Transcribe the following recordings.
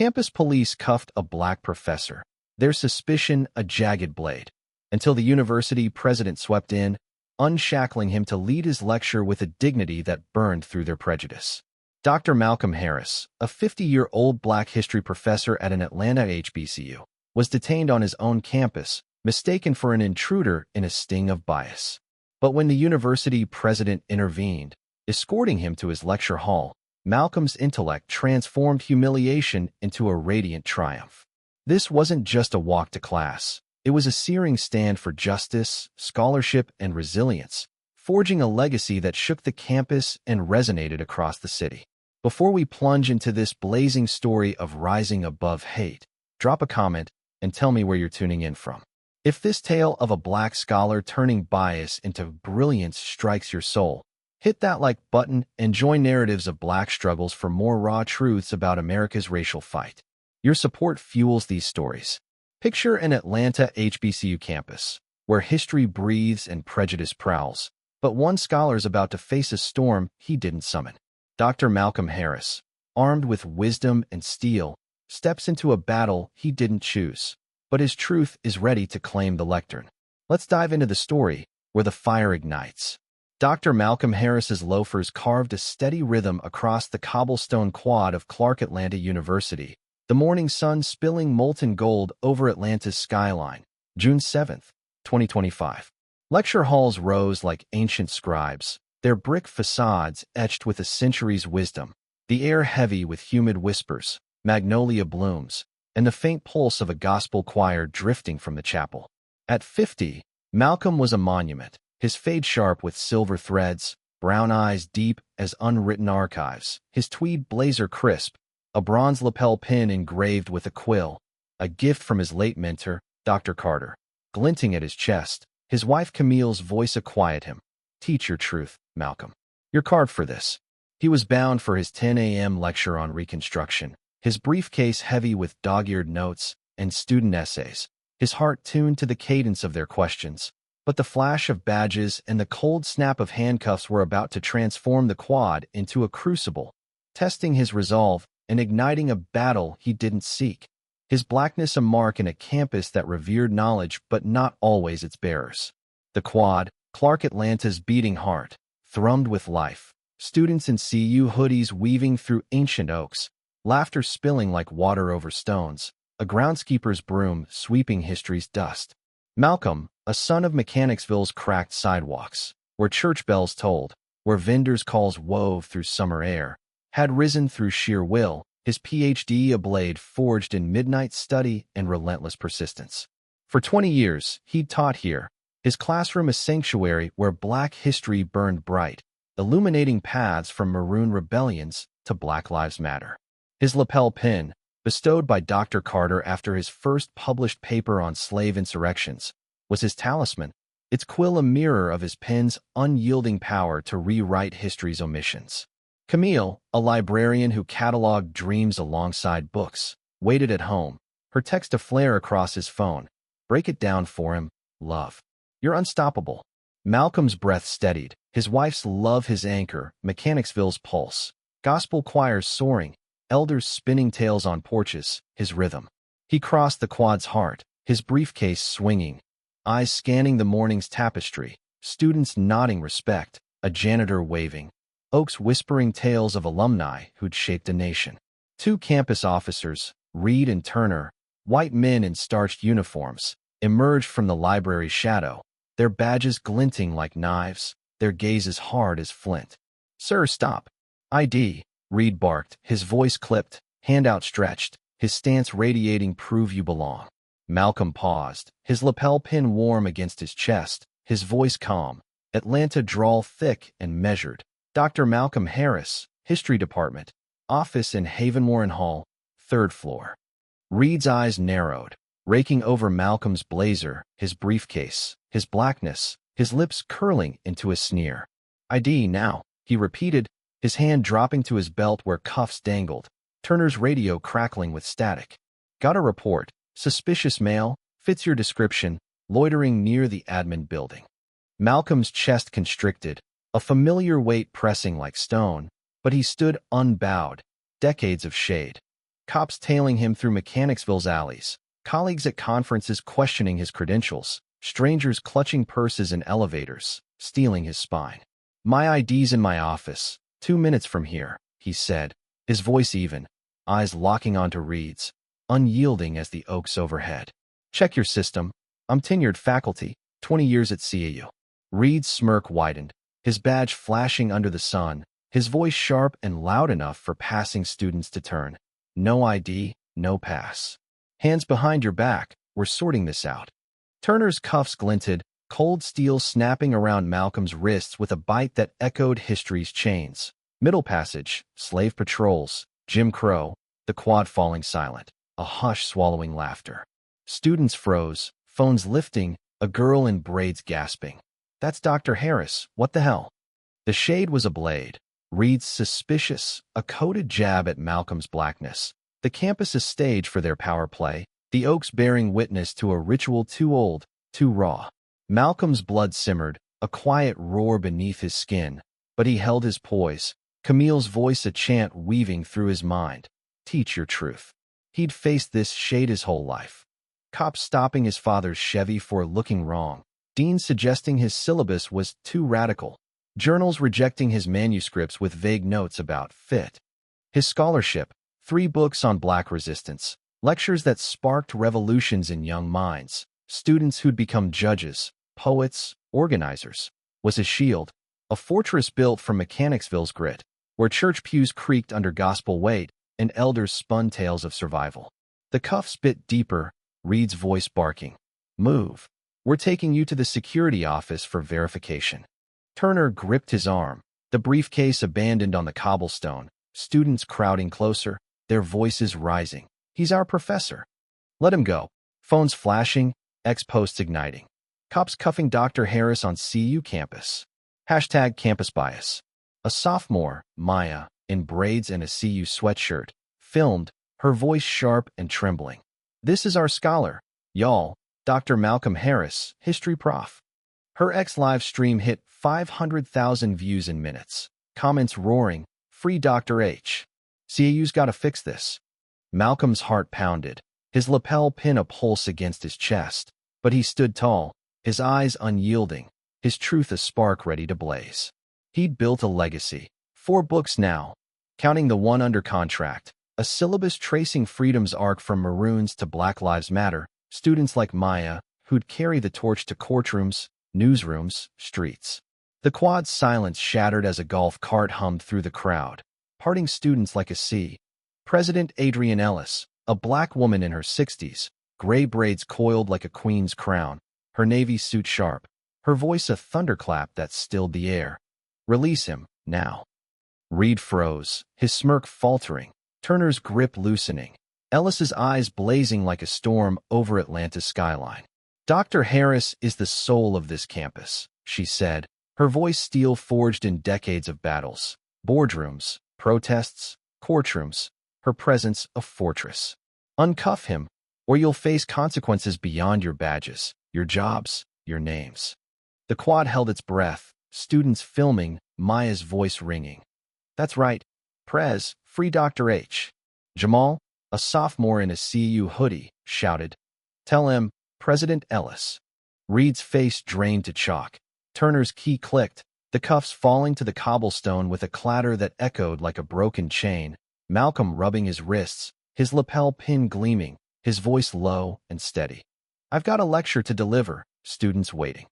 Campus police cuffed a black professor, their suspicion a jagged blade, until the university president swept in, unshackling him to lead his lecture with a dignity that burned through their prejudice. Dr. Malcolm Harris, a 50-year-old black history professor at an Atlanta HBCU, was detained on his own campus, mistaken for an intruder in a sting of bias. But when the university president intervened, escorting him to his lecture hall, Malcolm's intellect transformed humiliation into a radiant triumph. This wasn't just a walk to class. It was a searing stand for justice, scholarship, and resilience, forging a legacy that shook the campus and resonated across the city. Before we plunge into this blazing story of rising above hate, drop a comment and tell me where you're tuning in from. If this tale of a black scholar turning bias into brilliance strikes your soul, hit that like button and join narratives of black struggles for more raw truths about America's racial fight. Your support fuels these stories. Picture an Atlanta HBCU campus, where history breathes and prejudice prowls, but one scholar's about to face a storm he didn't summon. Dr. Malcolm Harris, armed with wisdom and steel, steps into a battle he didn't choose, but his truth is ready to claim the lectern. Let's dive into the story where the fire ignites. Dr. Malcolm Harris's loafers carved a steady rhythm across the cobblestone quad of Clark Atlanta University, the morning sun spilling molten gold over Atlanta's skyline. June 7, 2025. Lecture halls rose like ancient scribes, their brick facades etched with a century's wisdom, the air heavy with humid whispers, magnolia blooms, and the faint pulse of a gospel choir drifting from the chapel. At 50, Malcolm was a monument, his fade sharp with silver threads, brown eyes deep as unwritten archives, his tweed blazer crisp, a bronze lapel pin engraved with a quill, a gift from his late mentor, Dr. Carter, glinting at his chest, his wife Camille's voice quiet him. Teach your truth, Malcolm. You're carved for this. He was bound for his 10 a.m. lecture on Reconstruction, his briefcase heavy with dog-eared notes and student essays, his heart tuned to the cadence of their questions. But the flash of badges and the cold snap of handcuffs were about to transform the quad into a crucible, testing his resolve and igniting a battle he didn't seek. His blackness a mark in a campus that revered knowledge but not always its bearers. The quad, Clark Atlanta's beating heart, thrummed with life, students in CU hoodies weaving through ancient oaks, laughter spilling like water over stones, a groundskeeper's broom sweeping history's dust. Malcolm, a son of Mechanicsville's cracked sidewalks, where church bells tolled, where vendors' calls wove through summer air, had risen through sheer will, his Ph.D. a blade forged in midnight study and relentless persistence. For 20 years, he'd taught here, his classroom a sanctuary where black history burned bright, illuminating paths from Maroon rebellions to Black Lives Matter. His lapel pin, bestowed by Dr. Carter after his first published paper on slave insurrections, was his talisman, its quill a mirror of his pen's unyielding power to rewrite history's omissions. Camille, a librarian who cataloged dreams alongside books, waited at home, her text aflare across his phone. Break it down for him, love. You're unstoppable. Malcolm's breath steadied, his wife's love his anchor, Mechanicsville's pulse, gospel choirs soaring, elders spinning tales on porches, his rhythm. He crossed the quad's heart, his briefcase swinging, eyes scanning the morning's tapestry, students nodding respect, a janitor waving, Oaks whispering tales of alumni who'd shaped a nation. Two campus officers, Reed and Turner, white men in starched uniforms, emerged from the library's shadow, their badges glinting like knives, their gazes hard as flint. "Sir, stop." "ID," Reed barked, his voice clipped, hand outstretched, his stance radiating "Prove you belong." Malcolm paused, his lapel pin warm against his chest, his voice calm, Atlanta drawl thick and measured. Dr. Malcolm Harris, History Department, office in Haven-Warren Hall, 3rd floor. Reed's eyes narrowed, raking over Malcolm's blazer, his briefcase, his blackness, his lips curling into a sneer. "ID now," he repeated, his hand dropping to his belt where cuffs dangled, Turner's radio crackling with static. "Got a report. Suspicious male, fits your description, loitering near the admin building." Malcolm's chest constricted, a familiar weight pressing like stone, but he stood unbowed, decades of shade. Cops tailing him through Mechanicsville's alleys, colleagues at conferences questioning his credentials, strangers clutching purses in elevators, stealing his spine. "My ID's in my office, 2 minutes from here," he said, his voice even, eyes locking onto Reed's, unyielding as the oaks overhead. "Check your system. I'm tenured faculty, 20 years at CAU." Reed's smirk widened, his badge flashing under the sun, his voice sharp and loud enough for passing students to turn. "No ID, no pass. Hands behind your back, we're sorting this out." Turner's cuffs glinted, cold steel snapping around Malcolm's wrists with a bite that echoed history's chains. Middle Passage, slave patrols, Jim Crow, the quad falling silent, a hush swallowing laughter. Students froze, phones lifting, a girl in braids gasping. "That's Dr. Harris, what the hell?" The shade was a blade. Reed's suspicious, a coded jab at Malcolm's blackness. The campus's stage for their power play, the Oaks bearing witness to a ritual too old, too raw. Malcolm's blood simmered, a quiet roar beneath his skin, but he held his poise, Camille's voice a chant weaving through his mind. "Teach your truth." He'd faced this shade his whole life. Cops stopping his father's Chevy for looking wrong. Deans suggesting his syllabus was too radical. Journals rejecting his manuscripts with vague notes about fit. His scholarship, 3 books on Black resistance, lectures that sparked revolutions in young minds, students who'd become judges, poets, organizers, was his shield, a fortress built from Mechanicsville's grit, where church pews creaked under gospel weight and elders spun tales of survival. The cuffs bit deeper, Reed's voice barking. "Move. We're taking you to the security office for verification." Turner gripped his arm, the briefcase abandoned on the cobblestone, students crowding closer, their voices rising. "He's our professor." "Let him go." Phones flashing, ex-posts igniting. Cops cuffing Dr. Harris on CU campus. Hashtag campus bias. A sophomore, Maya, in braids and a CU sweatshirt, filmed, her voice sharp and trembling. "This is our scholar, y'all, Dr. Malcolm Harris, history prof." Her ex-live stream hit 500,000 views in minutes. Comments roaring, "Free Dr. H. CAU's gotta fix this." Malcolm's heart pounded, his lapel pin a pulse against his chest, but he stood tall, his eyes unyielding, his truth a spark ready to blaze. He'd built a legacy. 4 books now, counting the one under contract, a syllabus tracing freedom's arc from Maroons to Black Lives Matter, students like Maya, who'd carry the torch to courtrooms, newsrooms, streets. The quad's silence shattered as a golf cart hummed through the crowd, parting students like a sea. President Adrienne Ellis, a black woman in her 60s, gray braids coiled like a queen's crown, her navy suit sharp, her voice a thunderclap that stilled the air. "Release him, now." Reed froze, his smirk faltering, Turner's grip loosening, Ellis's eyes blazing like a storm over Atlanta's skyline. "Dr. Harris is the soul of this campus," she said, her voice steel forged in decades of battles. Boardrooms, protests, courtrooms, her presence a fortress. "Uncuff him, or you'll face consequences beyond your badges, your jobs, your names." The quad held its breath, students filming, Maya's voice ringing. "That's right. Prez, free Dr. H." Jamal, a sophomore in a CU hoodie, shouted. "Tell him, President Ellis." Reed's face drained to chalk. Turner's key clicked, the cuffs falling to the cobblestone with a clatter that echoed like a broken chain. Malcolm rubbing his wrists, his lapel pin gleaming, his voice low and steady. "I've got a lecture to deliver," students waiting.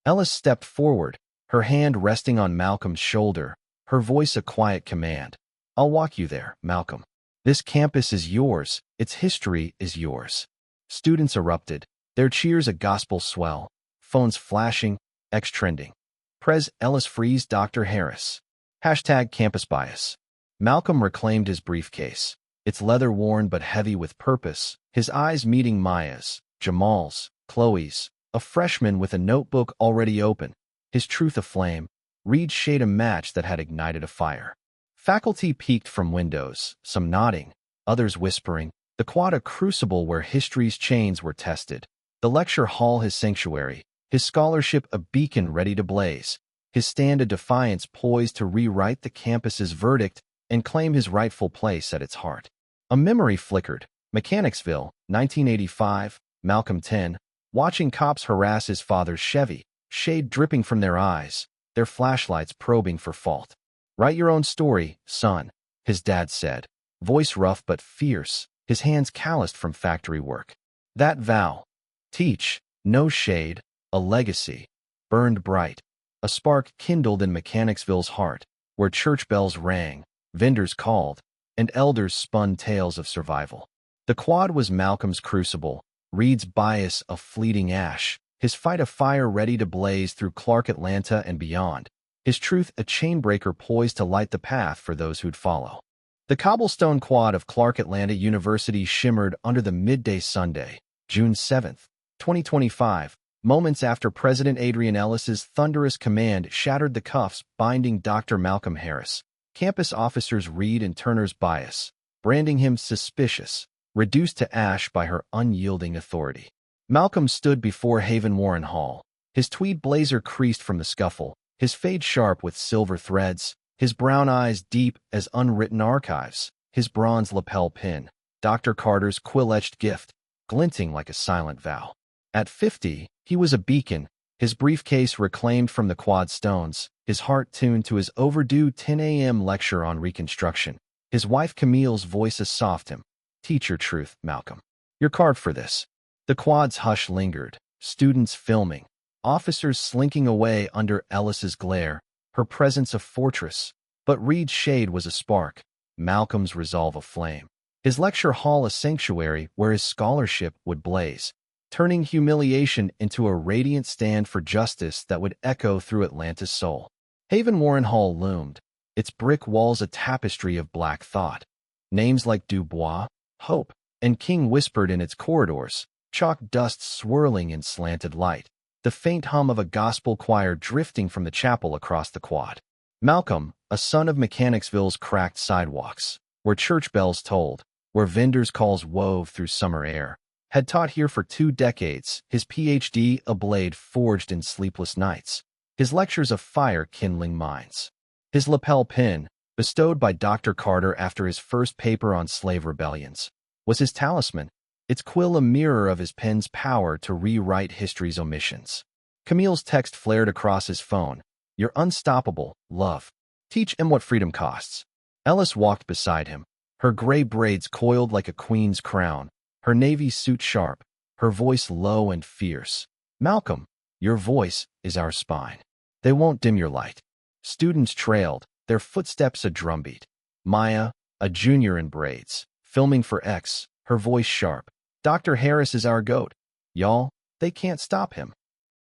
Ellis stepped forward, her hand resting on Malcolm's shoulder, her voice a quiet command. "I'll walk you there, Malcolm. This campus is yours, its history is yours." Students erupted, their cheers a gospel swell, phones flashing, X trending. Prez Ellis frees Dr. Harris. Hashtag campus bias. Malcolm reclaimed his briefcase, its leather worn but heavy with purpose, his eyes meeting Maya's, Jamal's, Chloe's, a freshman with a notebook already open, his truth aflame. Reed shade a match that had ignited a fire. Faculty peeked from windows, some nodding, others whispering, the quad a crucible where history's chains were tested, the lecture hall his sanctuary, his scholarship a beacon ready to blaze, his stand a defiance poised to rewrite the campus's verdict and claim his rightful place at its heart. A memory flickered. Mechanicsville, 1985, Malcolm 10, watching cops harass his father's Chevy, shade dripping from their eyes, their flashlights probing for fault. "Write your own story, son," his dad said, voice rough but fierce, his hands calloused from factory work. That vow, teach, no shade, a legacy, burned bright. A spark kindled in Mechanicsville's heart, where church bells rang, vendors called, and elders spun tales of survival. The quad was Malcolm's crucible, Reed's bias a fleeting ash, his fight a fire ready to blaze through Clark Atlanta and beyond, his truth a chainbreaker poised to light the path for those who'd follow. The cobblestone quad of Clark Atlanta University shimmered under the midday Sunday, June 7, 2025, moments after President Adrian Ellis's thunderous command shattered the cuffs binding Dr. Malcolm Harris, campus officers Reed and Turner's bias, branding him suspicious, reduced to ash by her unyielding authority. Malcolm stood before Haven Warren Hall, his tweed blazer creased from the scuffle, his fade sharp with silver threads, his brown eyes deep as unwritten archives, his bronze lapel pin, Dr. Carter's quill-etched gift, glinting like a silent vow. At 50, he was a beacon, his briefcase reclaimed from the quad stones, his heart tuned to his overdue 10 a.m. lecture on Reconstruction, his wife Camille's voice a soft hymn. "Teach your truth, Malcolm. You're carved for this." The quad's hush lingered, students filming, officers slinking away under Ellis's glare, her presence a fortress, but Reed's shade was a spark, Malcolm's resolve a flame. His lecture hall a sanctuary where his scholarship would blaze, turning humiliation into a radiant stand for justice that would echo through Atlanta's soul. Haven Warren Hall loomed, its brick walls a tapestry of black thought. Names like Du Bois, Hope, and King whispered in its corridors, chalk dust swirling in slanted light, the faint hum of a gospel choir drifting from the chapel across the quad. Malcolm, a son of Mechanicsville's cracked sidewalks, where church bells tolled, where vendors' calls wove through summer air, had taught here for 2 decades, his Ph.D. a blade forged in sleepless nights, his lectures a fire kindling minds. His lapel pin, bestowed by Dr. Carter after his first paper on slave rebellions, was his talisman, its quill a mirror of his pen's power to rewrite history's omissions. Camille's text flared across his phone. "You're unstoppable, love. Teach him what freedom costs." Ellis walked beside him, her gray braids coiled like a queen's crown, her navy suit sharp, her voice low and fierce. "Malcolm, your voice is our spine. They won't dim your light." Students trailed, their footsteps a drumbeat. Maya, a junior in braids, filming for X, her voice sharp. "Dr. Harris is our goat. Y'all, they can't stop him."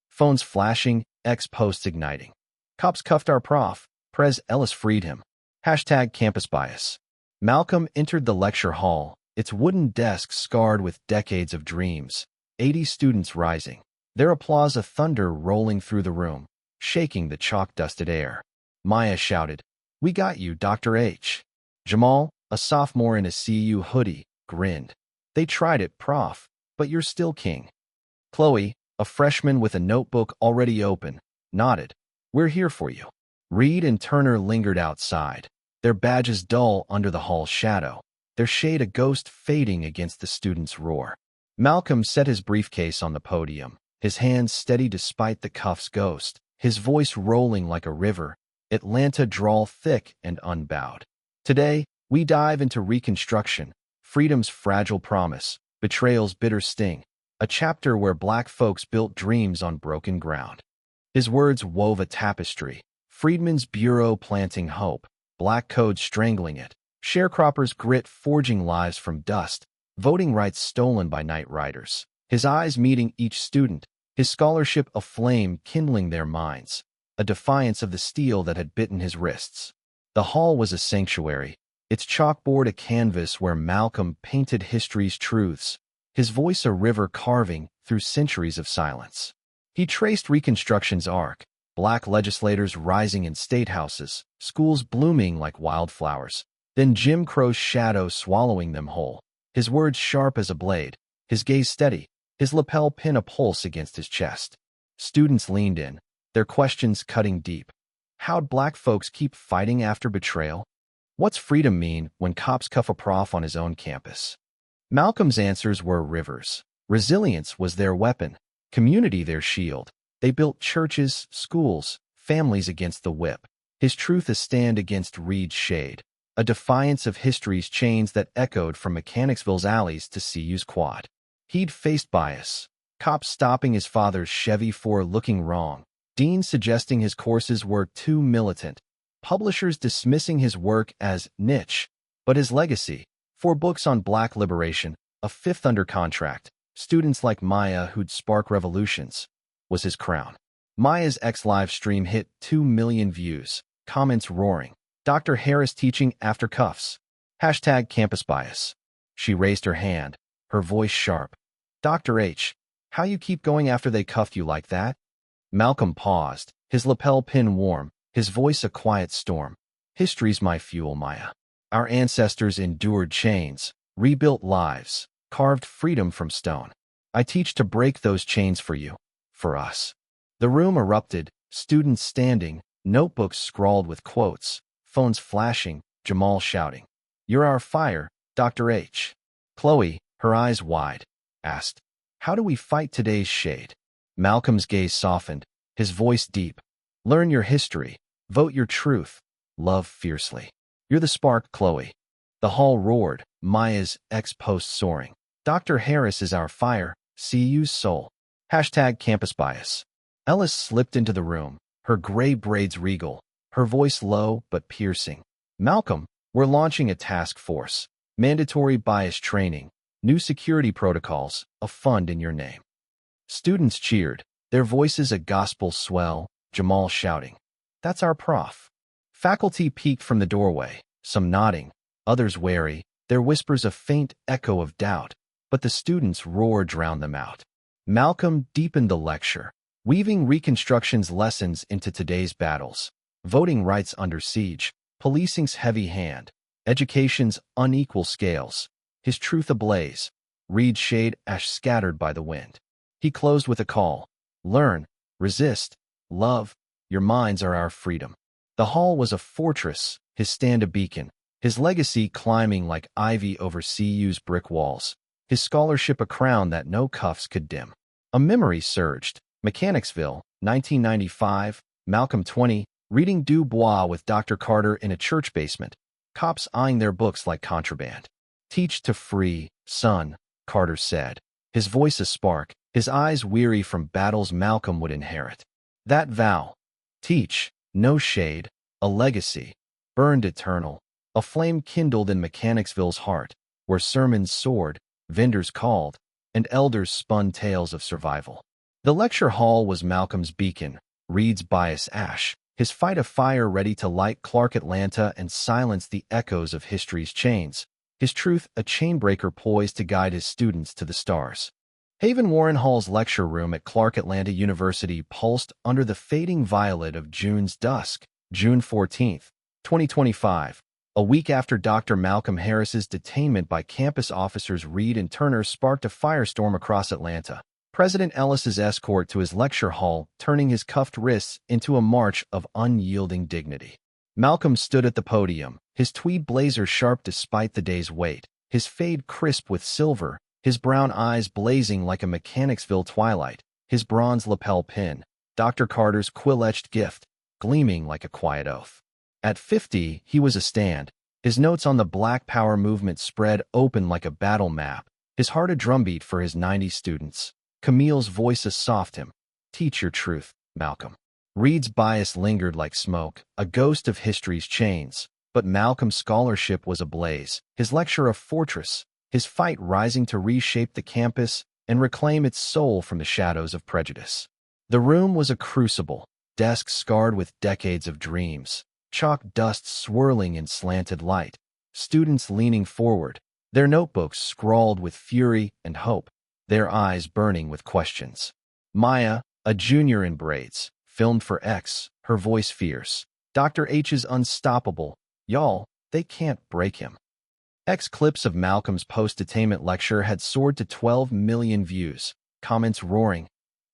Phones flashing, X posts igniting. "Cops cuffed our prof. Prez Ellis freed him." Hashtag campus bias. Malcolm entered the lecture hall, its wooden desk scarred with decades of dreams, 80 students rising, their applause a thunder rolling through the room, shaking the chalk-dusted air. Maya shouted, "We got you, Dr. H." Jamal, a sophomore in a CU hoodie, grinned. "They tried it, prof, but you're still king." Chloe, a freshman with a notebook already open, nodded. "We're here for you." Reed and Turner lingered outside, their badges dull under the hall's shadow, their shade a ghost fading against the students' roar. Malcolm set his briefcase on the podium, his hands steady despite the cuff's ghost, his voice rolling like a river, Atlanta drawl thick and unbowed. "Today, we dive into Reconstruction, freedom's fragile promise, betrayal's bitter sting, a chapter where Black folks built dreams on broken ground." His words wove a tapestry, Freedmen's Bureau planting hope, Black codes strangling it, sharecroppers' grit forging lives from dust, voting rights stolen by night riders. His eyes meeting each student, his scholarship aflame kindling their minds, a defiance of the steel that had bitten his wrists. The hall was a sanctuary, its chalkboard a canvas where Malcolm painted history's truths, his voice a river carving through centuries of silence. He traced Reconstruction's arc, Black legislators rising in statehouses, schools blooming like wildflowers, then Jim Crow's shadow swallowing them whole, his words sharp as a blade, his gaze steady, his lapel pin a pulse against his chest. Students leaned in, their questions cutting deep. How'd Black folks keep fighting after betrayal? What's freedom mean when cops cuff a prof on his own campus? Malcolm's answers were rivers. Resilience was their weapon, community their shield. They built churches, schools, families against the whip. His truth a stand against Reed's shade, a defiance of history's chains that echoed from Mechanicsville's alleys to CU's quad. He'd faced bias, cops stopping his father's Chevy for looking wrong, deans suggesting his courses were too militant, publishers dismissing his work as niche, but his legacy, 4 books on Black liberation, a 5th under contract, students like Maya who'd spark revolutions, was his crown. Maya's X-Live stream hit 2 million views, comments roaring. Dr. Harris teaching after cuffs. Hashtag campus bias. She raised her hand, her voice sharp. Dr. H, how you keep going after they cuffed you like that? Malcolm paused, his lapel pin warm, his voice a quiet storm. History's my fuel, Maya. Our ancestors endured chains, rebuilt lives, carved freedom from stone. I teach to break those chains for you, for us. The room erupted, students standing, notebooks scrawled with quotes, phones flashing, Jamal shouting. You're our fire, Dr. H. Chloe, her eyes wide, asked, how do we fight today's shade? Malcolm's gaze softened, his voice deep. Learn your history, vote your truth, love fiercely. You're the spark, Chloe. The hall roared, Maya's ex-post soaring. Dr. Harris is our fire, CU's soul. Hashtag campus bias. Ellis slipped into the room, her gray braids regal, her voice low but piercing. Malcolm, we're launching a task force. Mandatory bias training, new security protocols, a fund in your name. Students cheered, their voices a gospel swell, Jamal shouting. That's our prof. Faculty peeked from the doorway, some nodding, others wary, their whispers a faint echo of doubt, but the students' roar drowned them out. Malcolm deepened the lecture, weaving Reconstruction's lessons into today's battles. Voting rights under siege, policing's heavy hand, education's unequal scales, his truth ablaze, Reed's shade ash scattered by the wind. He closed with a call. Learn, resist, love, your minds are our freedom. The hall was a fortress, his stand a beacon, his legacy climbing like ivy over CU's brick walls, his scholarship a crown that no cuffs could dim. A memory surged. Mechanicsville, 1995, Malcolm 20, reading Du Bois with Dr. Carter in a church basement, cops eyeing their books like contraband. Teach to free, son, Carter said, his voice a spark, his eyes weary from battles Malcolm would inherit. That vow, teach, no shade, a legacy, burned eternal, a flame kindled in Mechanicsville's heart, where sermons soared, vendors called, and elders spun tales of survival. The lecture hall was Malcolm's beacon, Reed's bias ash, his fight a fire ready to light Clark Atlanta and silence the echoes of history's chains, his truth a chainbreaker poised to guide his students to the stars. Haven Warren Hall's lecture room at Clark Atlanta University pulsed under the fading violet of June's dusk, June 14, 2025, a week after Dr. Malcolm Harris's detainment by campus officers Reed and Turner sparked a firestorm across Atlanta. President Ellis's escort to his lecture hall, turning his cuffed wrists into a march of unyielding dignity. Malcolm stood at the podium, his tweed blazer sharp despite the day's weight, his fade crisp with silver, his brown eyes blazing like a Mechanicsville twilight, his bronze lapel pin, Dr. Carter's quill-etched gift, gleaming like a quiet oath. At 50, he was a stand, his notes on the Black Power movement spread open like a battle map, his heart a drumbeat for his 90 students. Camille's voice a soft hymn. Teach your truth, Malcolm. Reed's bias lingered like smoke, a ghost of history's chains, but Malcolm's scholarship was ablaze, his lecture a fortress, his fight rising to reshape the campus and reclaim its soul from the shadows of prejudice. The room was a crucible, desks scarred with decades of dreams, chalk dust swirling in slanted light, students leaning forward, their notebooks scrawled with fury and hope, their eyes burning with questions. Maya, a junior in braids, filmed for X, her voice fierce. Dr. H is unstoppable. Y'all, they can't break him. X clips of Malcolm's post-detainment lecture had soared to 12 million views, comments roaring.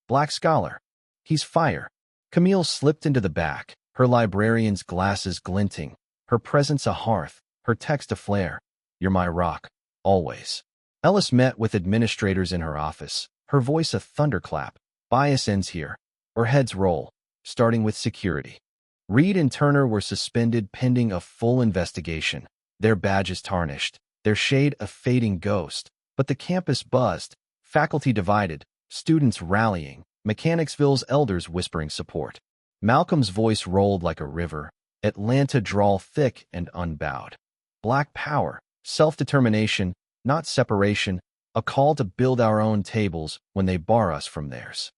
Black scholar. He's fire. Camille slipped into the back, her librarian's glasses glinting. her presence a hearth, her text a flare. You're my rock, always. Ellis met with administrators in her office, her voice a thunderclap. Bias ends here, or heads roll, starting with security. Reed and Turner were suspended pending a full investigation, their badges tarnished, their shade a fading ghost. But the campus buzzed, faculty divided, students rallying, Mechanicsville's elders whispering support. Malcolm's voice rolled like a river, Atlanta drawl thick and unbowed. Black power, self-determination, not separation, a call to build our own tables when they bar us from theirs.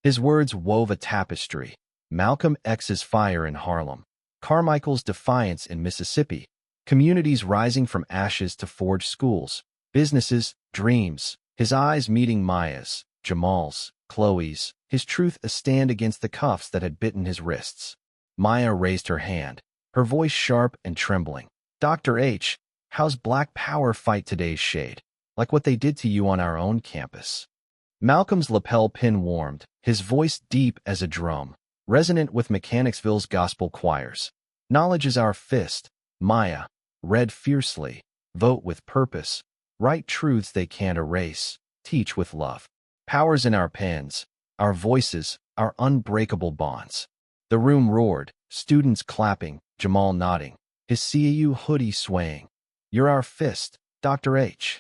His words wove a tapestry. Malcolm X's fire in Harlem, Carmichael's defiance in Mississippi, communities rising from ashes to forge schools, businesses, dreams, his eyes meeting Maya's, Jamal's, Chloe's, his truth a stand against the cuffs that had bitten his wrists. Maya raised her hand, her voice sharp and trembling. Dr. H, how's Black Power fight today's shade? Like what they did to you on our own campus. Malcolm's lapel pin warmed, his voice deep as a drum, resonant with Mechanicsville's gospel choirs. Knowledge is our fist, Maya, read fiercely, vote with purpose, write truths they can't erase, teach with love. Power's in our pens, our voices, our unbreakable bonds. The room roared, students clapping, Jamal nodding, his CAU hoodie swaying. You're our fist, Dr. H.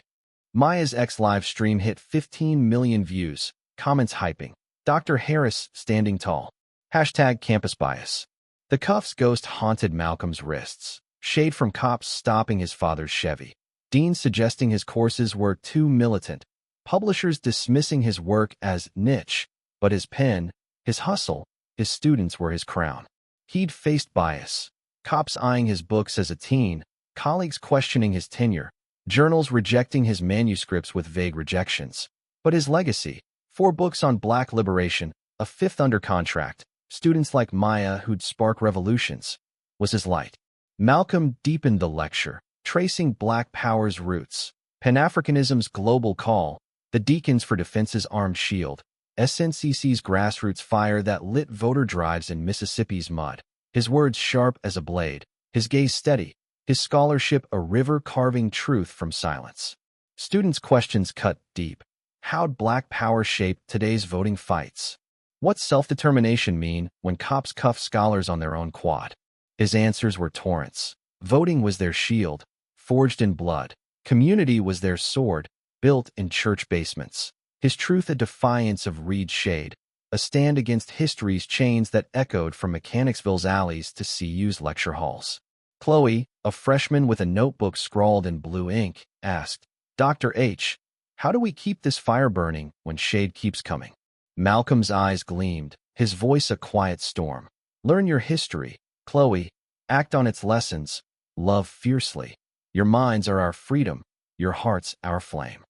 Maya's X live stream hit 15 million views, comments hyping. Dr. Harris standing tall. Hashtag campus bias. The cuffs ghost haunted Malcolm's wrists. Shade from cops stopping his father's Chevy. Deans suggesting his courses were too militant. Publishers dismissing his work as niche. But his pen, his hustle, his students were his crown. He'd faced bias. Cops eyeing his books as a teen. Colleagues questioning his tenure. Journals rejecting his manuscripts with vague rejections. But his legacy, 4 books on Black liberation, a 5th under contract, students like Maya who'd spark revolutions, was his light. Malcolm deepened the lecture, tracing Black Power's roots, Pan-Africanism's global call, the Deacons for Defense's armed shield, SNCC's grassroots fire that lit voter drives in Mississippi's mud. His words sharp as a blade, his gaze steady, his scholarship a river carving truth from silence. Students' questions cut deep. How'd Black Power shape today's voting fights? What's self-determination mean when cops cuff scholars on their own quad? His answers were torrents. Voting was their shield, forged in blood. Community was their sword, built in church basements. His truth a defiance of Reed's shade, a stand against history's chains that echoed from Mechanicsville's alleys to CU's lecture halls. Chloe, a freshman with a notebook scrawled in blue ink, asked, Dr. H, how do we keep this fire burning when shade keeps coming? Malcolm's eyes gleamed, his voice a quiet storm. Learn your history, Chloe. Act on its lessons. Love fiercely. Your minds are our freedom. Your hearts our flame.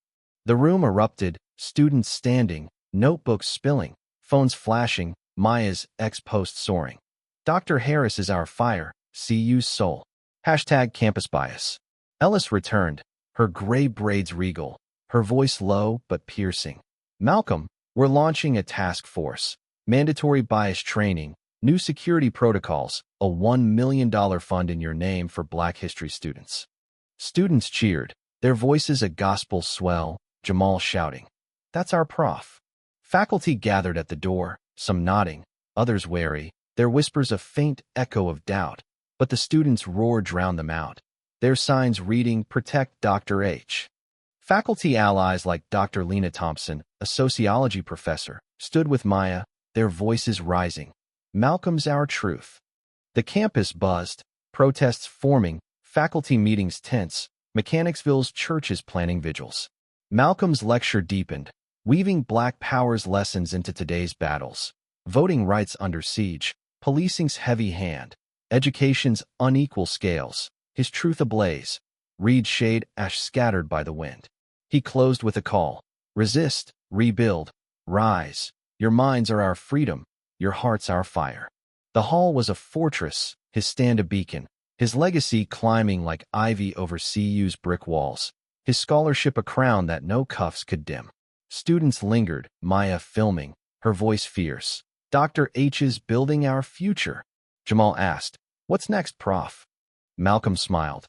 The room erupted, students standing, notebooks spilling, phones flashing, Maya's ex-post soaring. Dr. Harris is our fire, CU's soul. Hashtag campus bias. Ellis returned, her gray braids regal, her voice low but piercing. Malcolm, we're launching a task force. Mandatory bias training, new security protocols, a $1 million fund in your name for Black history students. Students cheered, their voices a gospel swell, Jamal shouting. That's our prof. Faculty gathered at the door, some nodding, others wary, their whispers a faint echo of doubt. But the students' roar drowned them out, their signs reading, Protect Dr. H. Faculty allies like Dr. Lena Thompson, a sociology professor, stood with Maya, their voices rising. Malcolm's our truth. The campus buzzed, protests forming, faculty meetings tense, Mechanicsville's churches planning vigils. Malcolm's lecture deepened, weaving Black Power's lessons into today's battles. Voting rights under siege, policing's heavy hand, education's unequal scales, his truth ablaze, Reed's shade ash scattered by the wind. He closed with a call. Resist, rebuild, rise. Your minds are our freedom, your hearts our fire. The hall was a fortress, his stand a beacon, his legacy climbing like ivy over CU's brick walls, his scholarship a crown that no cuffs could dim. Students lingered, Maya filming, her voice fierce. Dr. H's building our future. Jamal asked, What's next, Prof? Malcolm smiled.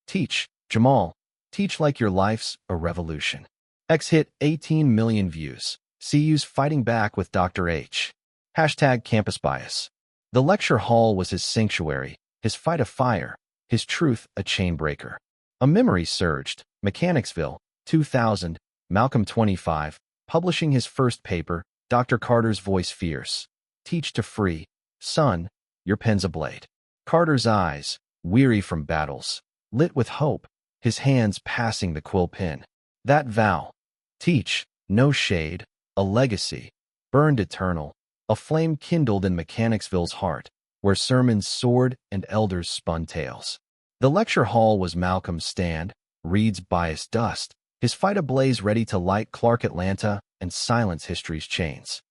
Teach, Jamal. Teach like your life's a revolution. X hit 18 million views. CU's fighting back with Dr. H. #campus bias. The lecture hall was his sanctuary, his fight a fire, his truth a chain breaker. A memory surged. Mechanicsville, 2000, Malcolm 25, publishing his first paper, Dr. Carter's voice fierce. Teach to free. Son, your pen's a blade. Carter's eyes, weary from battles, lit with hope, his hands passing the quill pen. That vow. Teach, no shade, a legacy, burned eternal, a flame kindled in Mechanicsville's heart, where sermons soared and elders spun tales. The lecture hall was Malcolm's stand, Reed's biased dust, his fight ablaze ready to light Clark Atlanta and silence history's chains.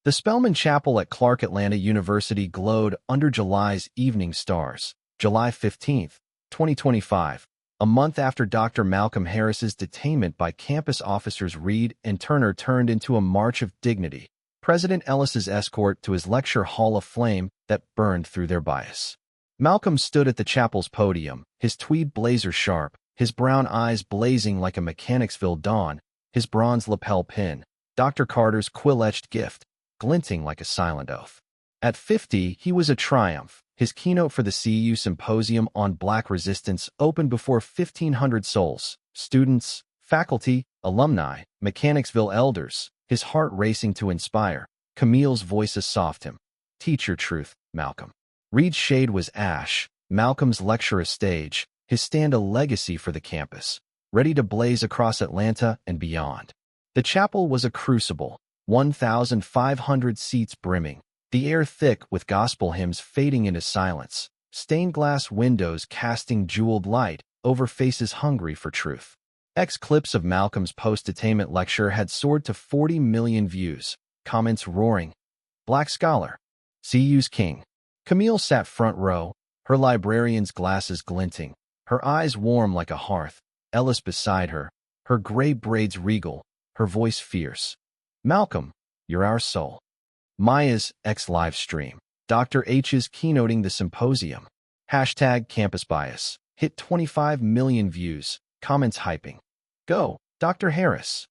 The Spelman Chapel at Clark Atlanta University glowed under July's evening stars. July 15, 2025, a month after Dr. Malcolm Harris's detainment by campus officers Reed and Turner turned into a march of dignity, President Ellis's escort to his lecture hall of flame that burned through their bias. Malcolm stood at the chapel's podium, his tweed blazer sharp, his brown eyes blazing like a Mechanicsville dawn, his bronze lapel pin, Dr. Carter's quill-etched gift, glinting like a silent oath. At 50, he was a triumph. His keynote for the CU Symposium on Black Resistance opened before 1,500 souls, students, faculty, alumni, Mechanicsville elders, his heart racing to inspire. Camille's voices soft him. Teach your truth, Malcolm. Reed's shade was ash, Malcolm's lecture a stage, his stand a legacy for the campus, ready to blaze across Atlanta and beyond. The chapel was a crucible, 1,500 seats brimming, the air thick with gospel hymns fading into silence, stained glass windows casting jeweled light over faces hungry for truth. Clips of Malcolm's post-detainment lecture had soared to 40 million views, comments roaring. Black scholar. CU's king. Camille sat front row, her librarian's glasses glinting, her eyes warm like a hearth. Ellis beside her, her gray braids regal, her voice fierce. Malcolm, you're our soul. Maya's live stream. Dr. H's keynoting the symposium. #campus bias. Hit 25 million views, comments hyping. Go, Dr. Harris.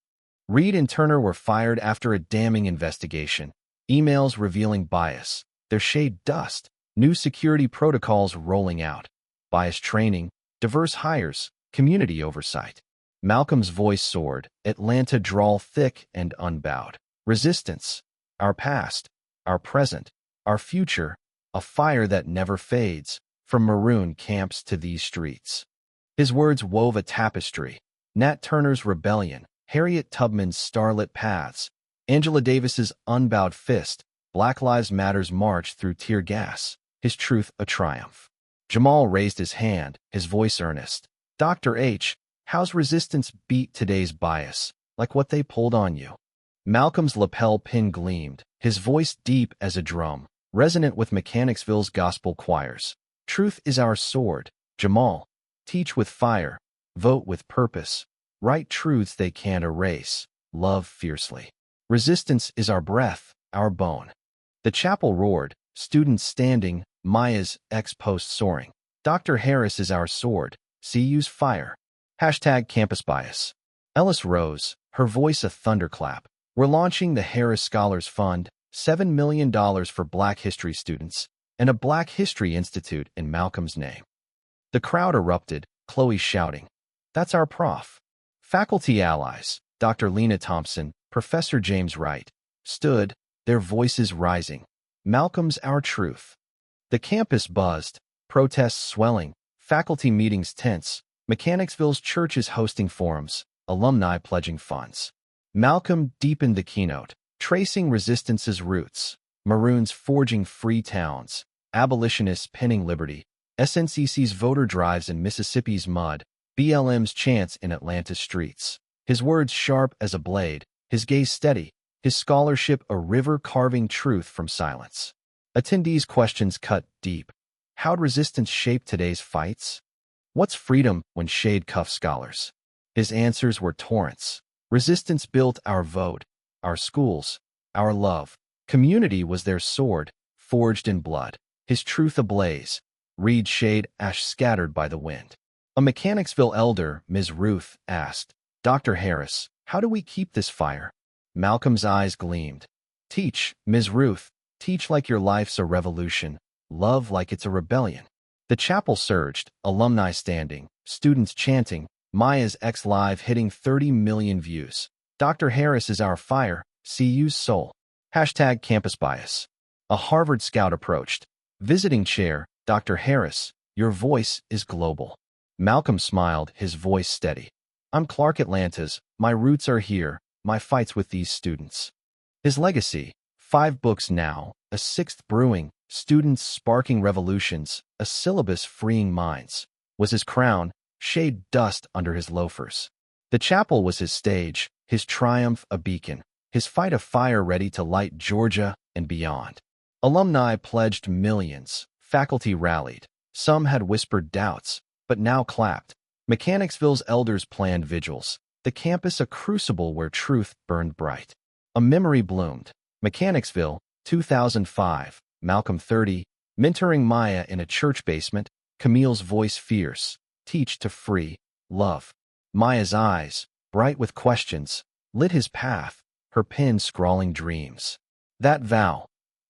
Reed and Turner were fired after a damning investigation. Emails revealing bias. Their shade dust. New security protocols rolling out. Bias training, diverse hires, community oversight. Malcolm's voice soared, Atlanta drawl thick and unbowed. Resistance. Our past, our present, our future, a fire that never fades, from maroon camps to these streets. His words wove a tapestry. Nat Turner's rebellion, Harriet Tubman's starlit paths, Angela Davis's unbowed fist, Black Lives Matter's march through tear gas, his truth a triumph. Jamal raised his hand, his voice earnest. Dr. H, how's resistance beat today's bias, like what they pulled on you? Malcolm's lapel pin gleamed, his voice deep as a drum, resonant with Mechanicsville's gospel choirs. Truth is our sword, Jamal. Teach with fire, vote with purpose, write truths they can't erase, love fiercely. Resistance is our breath, our bone. The chapel roared, students standing, Maya's post soaring. Dr. Harris is our sword, CU's fire. #campus bias. Ellis rose, her voice a thunderclap. We're launching the Harris Scholars Fund, $7 million for Black History students, and a Black History Institute in Malcolm's name. The crowd erupted, Chloe shouting, "That's our prof." Faculty allies, Dr. Lena Thompson, Professor James Wright, stood, their voices rising. Malcolm's our truth. The campus buzzed, protests swelling, faculty meetings tense, Mechanicsville's churches hosting forums, alumni pledging funds. Malcolm deepened the keynote, tracing resistance's roots, Maroons forging free towns, abolitionists penning liberty, SNCC's voter drives in Mississippi's mud, BLM's chants in Atlanta's streets. His words sharp as a blade, his gaze steady, his scholarship a river carving truth from silence. Attendees' questions cut deep. How'd resistance shape today's fights? What's freedom when shade cuffs scholars? His answers were torrents. Resistance built our vote, our schools, our love. Community was their sword, forged in blood. His truth ablaze. Reed shade ash scattered by the wind. A Mechanicsville elder, Ms. Ruth, asked, Dr. Harris, how do we keep this fire? Malcolm's eyes gleamed. Teach, Ms. Ruth, teach like your life's a revolution, love like it's a rebellion. The chapel surged, alumni standing, students chanting, Maya's X Live hitting 30 million views. Dr. Harris is our fire, CU's soul. Hashtag campus bias. A Harvard scout approached. Visiting chair, Dr. Harris, your voice is global. Malcolm smiled, his voice steady. I'm Clark Atlanta's, my roots are here, my fights with these students. His legacy, 5 books now, a 6th brewing, students sparking revolutions, a syllabus freeing minds, was his crown, shade dust under his loafers. The chapel was his stage, his triumph a beacon, his fight a fire ready to light Georgia and beyond. Alumni pledged millions, faculty rallied, some had whispered doubts, but now clapped. Mechanicsville's elders planned vigils, the campus a crucible where truth burned bright. A memory bloomed. Mechanicsville, 2005, Malcolm 30, mentoring Maya in a church basement, Camille's voice fierce, teach to free, love. Maya's eyes, bright with questions, lit his path, her pen scrawling dreams. That vow,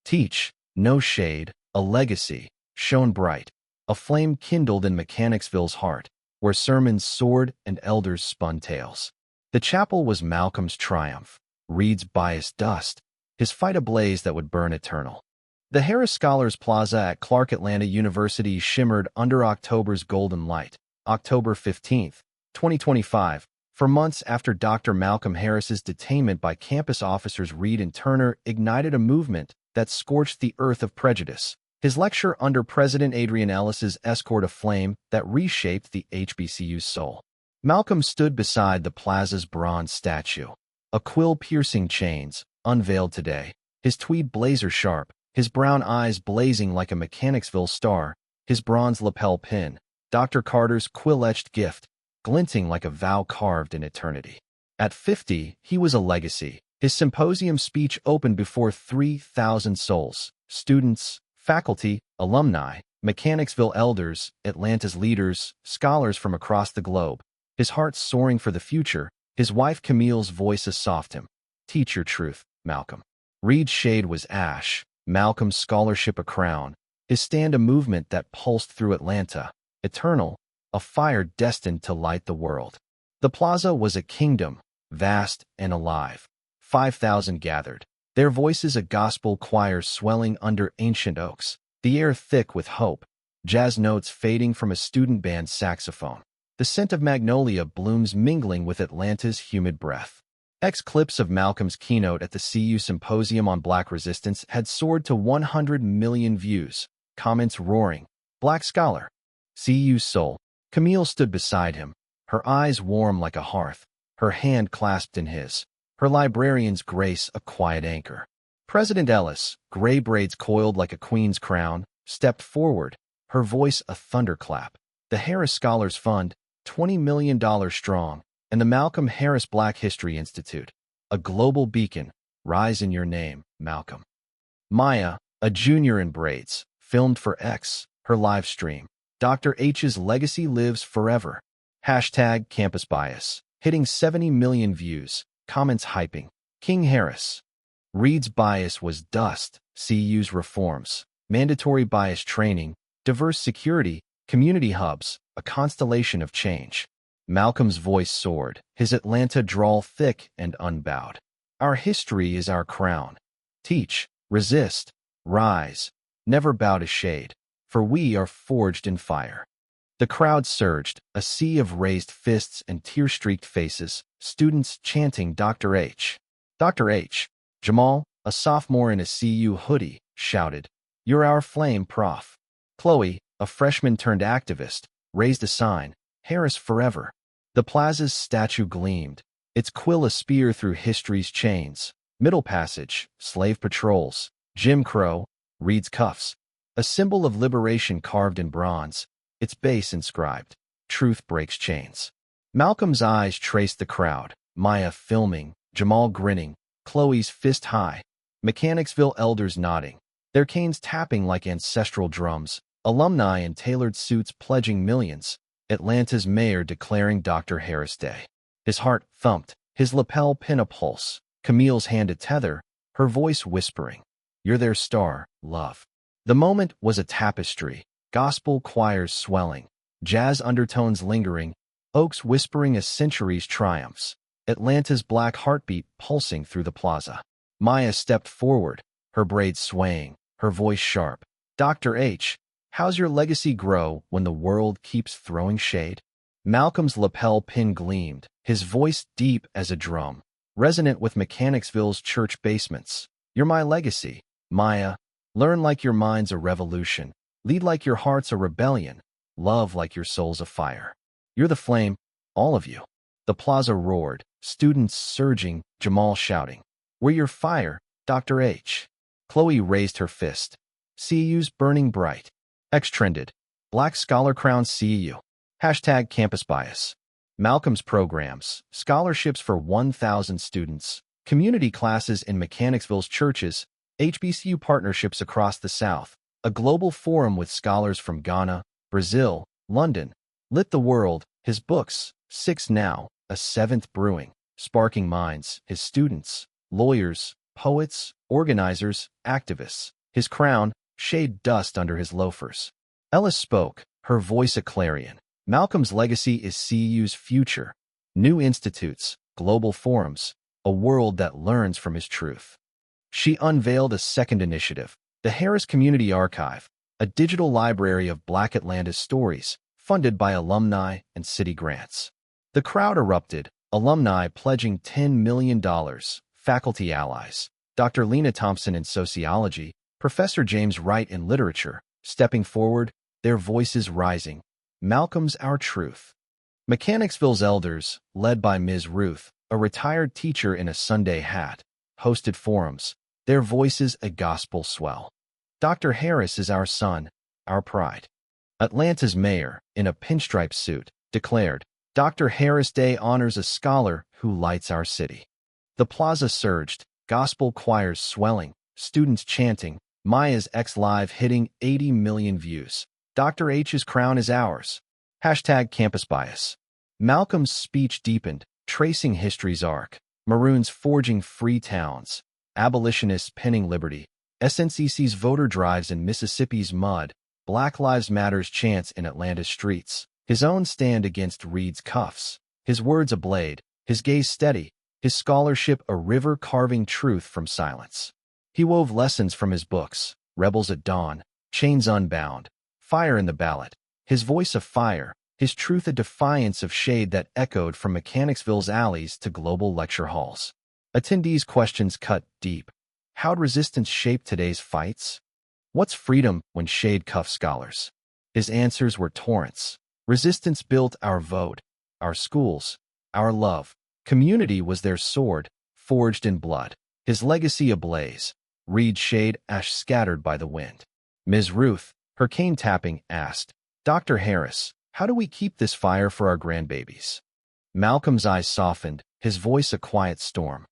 teach, no shade, a legacy, shone bright, a flame kindled in Mechanicsville's heart, where sermons soared and elders spun tales. The chapel was Malcolm's triumph, Reed's biased dust, his fight a blaze that would burn eternal. The Harris Scholars Plaza at Clark Atlanta University shimmered under October's golden light, October 15, 2025, for months after Dr. Malcolm Harris's detainment by campus officers Reed and Turner ignited a movement that scorched the earth of prejudice. His lecture under President Adrian Ellis's Escorted a flame that reshaped the HBCU's soul. Malcolm stood beside the plaza's bronze statue, a quill-piercing chains, unveiled today, his tweed blazer sharp, his brown eyes blazing like a Mechanicsville star, his bronze lapel pin, Dr. Carter's quill-etched gift, glinting like a vow carved in eternity. At 50, he was a legacy. His symposium speech opened before 3,000 souls, students, faculty, alumni, Mechanicsville elders, Atlanta's leaders, scholars from across the globe. His heart soaring for the future, his wife Camille's voice soft him. Teach your truth, Malcolm. Reed's shade was ash, Malcolm's scholarship a crown, his stand a movement that pulsed through Atlanta, eternal, a fire destined to light the world. The plaza was a kingdom, vast and alive. 5,000 gathered, their voices a gospel choir swelling under ancient oaks, the air thick with hope, jazz notes fading from a student band saxophone, the scent of magnolia blooms mingling with Atlanta's humid breath. Clips of Malcolm's keynote at the CU Symposium on Black Resistance had soared to 100 million views, comments roaring. Black scholar. CU's soul. Camille stood beside him, her eyes warm like a hearth, her hand clasped in his, her librarian's grace a quiet anchor. President Ellis, gray braids coiled like a queen's crown, stepped forward, her voice a thunderclap. The Harris Scholars Fund, $20 million strong, and the Malcolm Harris Black History Institute, a global beacon, rise in your name, Malcolm. Maya, a junior in braids, filmed for X, her live stream. Dr. H's legacy lives forever. Hashtag campus bias, hitting 70 million views, comments hyping. King Harris. Reed's bias was dust, CU's reforms, mandatory bias training, diverse security, community hubs, a constellation of change. Malcolm's voice soared, his Atlanta drawl thick and unbowed. Our history is our crown. Teach, resist, rise, never bow to shade, for we are forged in fire. The crowd surged, a sea of raised fists and tear-streaked faces, students chanting Dr. H. Dr. H. Jamal, a sophomore in a CU hoodie, shouted, "You're our flame, Prof." Chloe, a freshman turned activist, raised a sign, "Harris forever." The plaza's statue gleamed, its quill a spear through history's chains. Middle Passage, slave patrols, Jim Crow, Reed's cuffs, a symbol of liberation carved in bronze, its base inscribed, "Truth breaks chains." Malcolm's eyes traced the crowd, Maya filming, Jamal grinning, Chloe's fist high, Mechanicsville elders nodding, their canes tapping like ancestral drums, Alumni in tailored suits pledging millions. Atlanta's mayor declaring Dr. Harris Day. His heart thumped, his lapel pin a pulse. Camille's hand a tether, her voice whispering, "You're their star, love." The moment was a tapestry, gospel choirs swelling, jazz undertones lingering, oaks whispering a century's triumphs, Atlanta's black heartbeat pulsing through the plaza. Maya stepped forward, her braids swaying, her voice sharp. "Dr. H, how's your legacy grow when the world keeps throwing shade?" Malcolm's lapel pin gleamed, his voice deep as a drum, resonant with Mechanicsville's church basements. "You're my legacy, Maya. Learn like your mind's a revolution. Lead like your heart's a rebellion. Love like your soul's a fire. You're the flame, all of you." The plaza roared, students surging, Jamal shouting, "We're your fire, Dr. H." Chloe raised her fist. "CEU's burning bright." X trended. "Black Scholar crowns CEU. Hashtag campus bias." Malcolm's programs, scholarships for 1,000 students, community classes in Mechanicsville's churches, HBCU partnerships across the South, a global forum with scholars from Ghana, Brazil, London, lit the world, his books, 6 now, a 7th brewing, sparking minds, his students, lawyers, poets, organizers, activists, his crown, shade dust under his loafers. Ellis spoke, her voice a clarion. Malcolm's legacy is CEU's future. New institutes, global forums, a world that learns from his truth. She unveiled a second initiative, the Harris Community Archive, a digital library of Black Atlanta's stories, funded by alumni and city grants. The crowd erupted, alumni pledging $10 million, faculty allies, Dr. Lena Thompson in sociology, Professor James Wright in literature, stepping forward, their voices rising. Malcolm's our truth. Mechanicsville's elders, led by Ms. Ruth, a retired teacher in a Sunday hat, hosted forums, their voices a gospel swell. Dr. Harris is our son, our pride. Atlanta's mayor, in a pinstripe suit, declared, "Dr. Harris Day honors a scholar who lights our city." The plaza surged, gospel choirs swelling, students chanting, Maya's X Live hitting 80 million views. Dr. H's crown is ours. Hashtag campus bias. Malcolm's speech deepened, tracing history's arc. Maroons forging free towns, abolitionists penning liberty, SNCC's voter drives in Mississippi's mud, Black Lives Matter's chants in Atlanta's streets, his own stand against Reed's cuffs, his words a blade, his gaze steady, his scholarship a river carving truth from silence. He wove lessons from his books, Rebels at Dawn, Chains Unbound, Fire in the Ballot, his voice a fire, his truth a defiance of shade that echoed from Mechanicsville's alleys to global lecture halls. Attendees' questions cut deep. How'd resistance shape today's fights? What's freedom when shade cuffs scholars? His answers were torrents. Resistance built our vote, our schools, our love. Community was their sword, forged in blood. His legacy ablaze. Reed shade ash scattered by the wind. Ms. Ruth, her cane tapping, asked, "Dr. Harris, how do we keep this fire for our grandbabies?" Malcolm's eyes softened, his voice a quiet storm.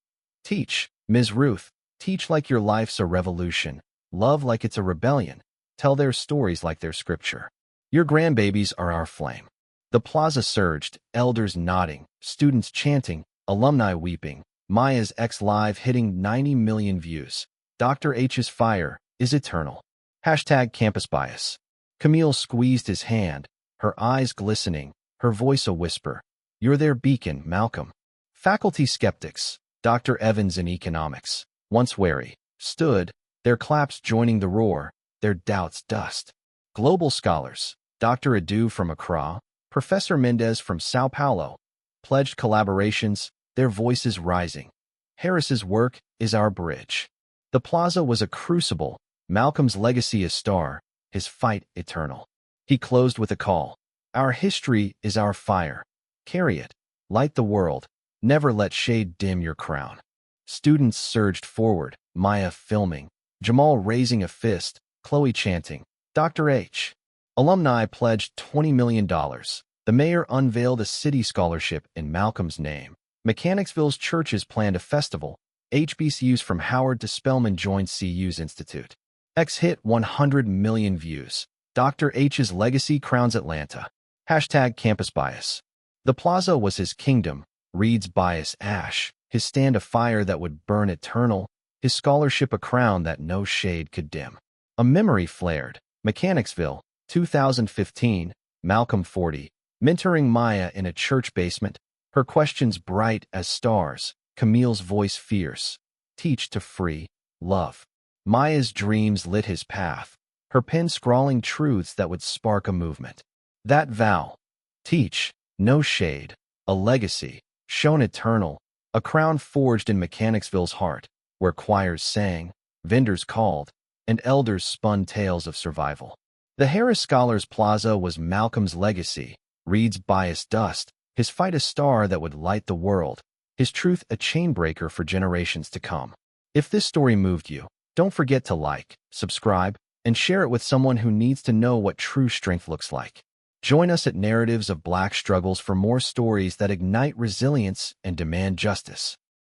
"Teach, Ms. Ruth, teach like your life's a revolution, love like it's a rebellion, tell their stories like their scripture. Your grandbabies are our flame." The plaza surged, elders nodding, students chanting, alumni weeping, Maya's X Live hitting 90 million views. Dr. H's fire is eternal. Hashtag campus bias. Camille squeezed his hand, her eyes glistening, her voice a whisper. "You're their beacon, Malcolm." Faculty skeptics, Dr. Evans in economics, once wary, stood, their claps joining the roar, their doubts dust. Global scholars, Dr. Adu from Accra, Professor Mendez from Sao Paulo, pledged collaborations, their voices rising. Harris's work is our bridge. The plaza was a crucible, Malcolm's legacy a star, his fight eternal. He closed with a call. Our history is our fire. Carry it. Light the world. Never let shade dim your crown. Students surged forward, Maya filming, Jamal raising a fist, Chloe chanting, "Dr. H." Alumni pledged $20 million. The mayor unveiled a city scholarship in Malcolm's name. Mechanicsville's churches planned a festival. HBCUs from Howard to Spelman joined CU's Institute. X hit 100 million views. Dr. H's legacy crowns Atlanta. Hashtag campus bias. The plaza was his kingdom, Reed's bias ash, his stand a fire that would burn eternal, his scholarship a crown that no shade could dim. A memory flared. Mechanicsville, 2015, Malcolm 40, mentoring Maya in a church basement, her questions bright as stars, Camille's voice fierce. Teach to free, love. Maya's dreams lit his path, her pen scrawling truths that would spark a movement. That vow, teach, no shade, a legacy, shown eternal, a crown forged in Mechanicsville's heart, where choirs sang, vendors called, and elders spun tales of survival. The Harris Scholars Plaza was Malcolm's legacy, Reed's bias dust, his fight a star that would light the world, his truth a chainbreaker for generations to come. If this story moved you, don't forget to like, subscribe, and share it with someone who needs to know what true strength looks like. Join us at Narratives of Black Struggles for more stories that ignite resilience and demand justice.